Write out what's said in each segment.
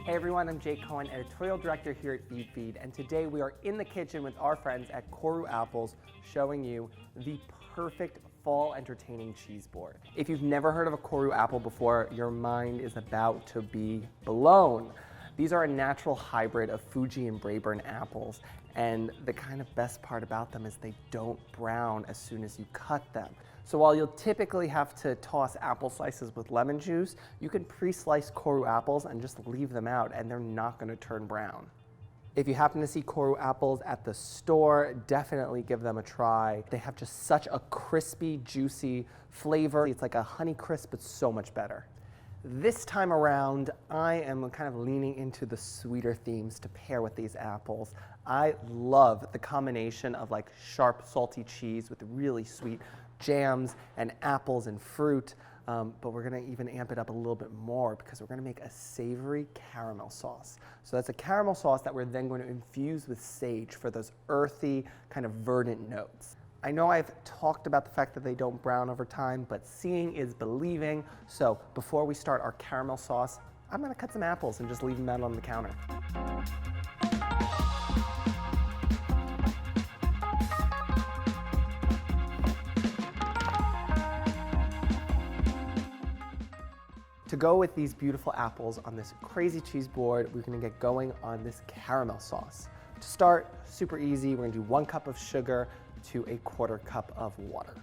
Hey everyone, I'm Jake Cohen, editorial director here at Feedfeed, and today we are in the kitchen with our friends at KORU Apples, showing you the perfect fall entertaining cheese board. If you've never heard of a KORU apple before, your mind is about to be blown. These are a natural hybrid of Fuji and Braeburn apples, and the kind of best part about them is they don't brown as soon as you cut them. So while you'll typically have to toss apple slices with lemon juice, you can pre-slice KORU apples and just leave them out and they're not going to turn brown. If you happen to see KORU apples at the store, definitely give them a try. They have just such a crispy, juicy flavor. It's like a honey crisp, but so much better. This time around, I am kind of leaning into the sweeter themes to pair with these apples. I love the combination of like sharp, salty cheese with really sweet jams and apples and fruit, but we're gonna even amp it up a little bit more because we're gonna make a savory caramel sauce. So that's a caramel sauce that we're then going to infuse with sage for those earthy, kind of verdant notes. I know I've talked about the fact that they don't brown over time, but seeing is believing. So before we start our caramel sauce, I'm gonna cut some apples and just leave them out on the counter. To go with these beautiful apples on this crazy cheese board, we're gonna get going on this caramel sauce. To start, super easy, we're gonna do 1 cup of sugar to a 1/4 cup of water.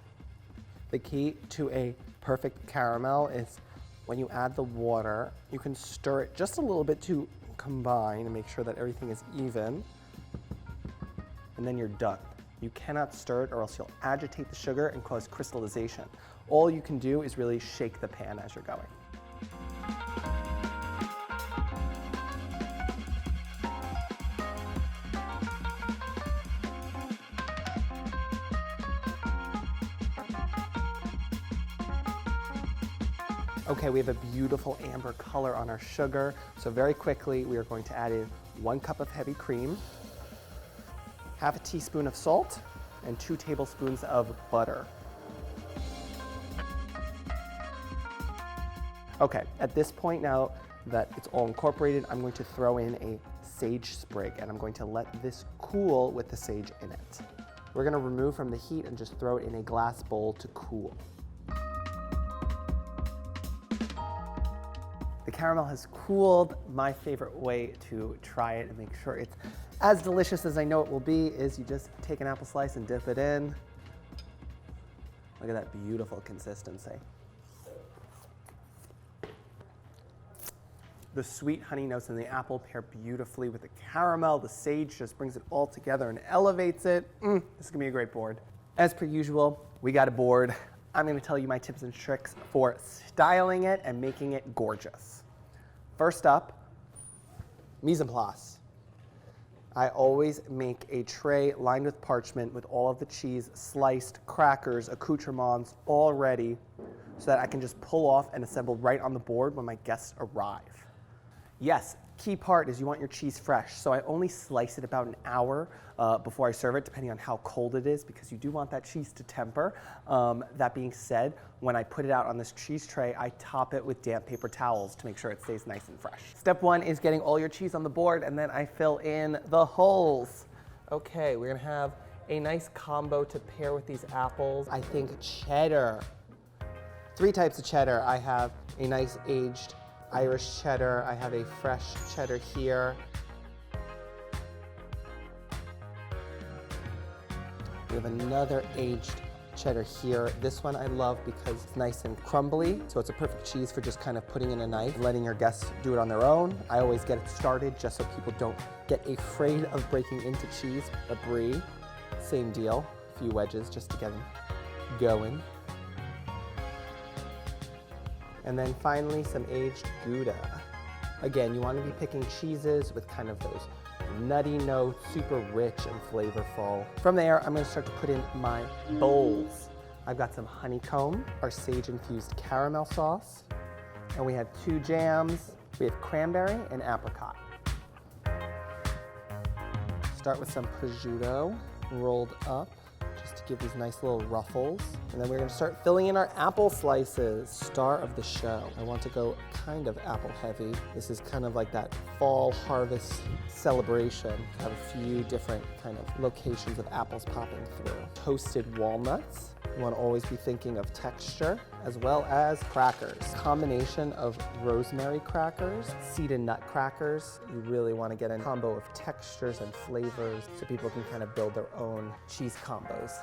The key to a perfect caramel is when you add the water, you can stir it just a little bit to combine and make sure that everything is even, and then you're done. You cannot stir it or else you'll agitate the sugar and cause crystallization. All you can do is really shake the pan as you're going. Okay, we have a beautiful amber color on our sugar. So very quickly, we are going to add in 1 cup of heavy cream, 1/2 teaspoon of salt, and 2 tablespoons of butter. Okay, at this point now that it's all incorporated, I'm going to throw in a sage sprig and I'm going to let this cool with the sage in it. We're gonna remove from the heat and just throw it in a glass bowl to cool. The caramel has cooled. My favorite way to try it and make sure it's as delicious as I know it will be is you just take an apple slice and dip it in. Look at that beautiful consistency. The sweet honey notes in the apple pair beautifully with the caramel. The sage just brings it all together and elevates it. This is gonna be a great board. As per usual, we got a board. I'm gonna tell you my tips and tricks for styling it and making it gorgeous. First up, mise en place. I always make a tray lined with parchment with all of the cheese, sliced, crackers, accoutrements, all ready so that I can just pull off and assemble right on the board when my guests arrive. Yes, key part is you want your cheese fresh, so I only slice it about an hour before I serve it, depending on how cold it is, because you do want that cheese to temper. That being said, when I put it out on this cheese tray, I top it with damp paper towels to make sure it stays nice and fresh. Step 1 is getting all your cheese on the board, and then I fill in the holes. Okay, we're gonna have a nice combo to pair with these apples. I think cheddar. 3 types of cheddar. I have a nice aged Irish cheddar. I have a fresh cheddar here. We have another aged cheddar here. This one I love because it's nice and crumbly, so it's a perfect cheese for just kind of putting in a knife, letting your guests do it on their own. I always get it started just so people don't get afraid of breaking into cheese. A brie, same deal. A few wedges just to get them going. And then finally, some aged Gouda. Again, you want to be picking cheeses with kind of those nutty notes, super rich and flavorful. From there, I'm going to start to put in my bowls. I've got some honeycomb, our sage-infused caramel sauce, and we have 2 jams. We have cranberry and apricot. Start with some prosciutto rolled up, just to give these nice little ruffles. And then we're gonna start filling in our apple slices. Star of the show. I want to go kind of apple heavy. This is kind of like that fall harvest celebration. I have a few different kind of locations of apples popping through. Toasted walnuts. You want to always be thinking of texture, as well as crackers. Combination of rosemary crackers, seed and nut crackers. You really want to get a combo of textures and flavors so people can kind of build their own cheese combos.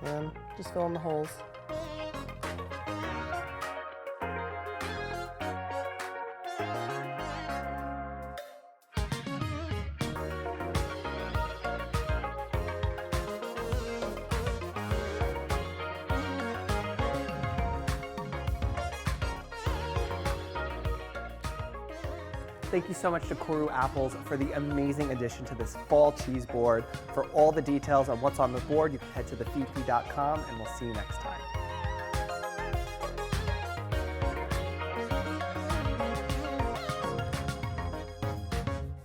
And just fill in the holes. Thank you so much to KORU Apples for the amazing addition to this fall cheese board. For all the details on what's on the board, you can head to thefeedfeed.com, and we'll see you next time.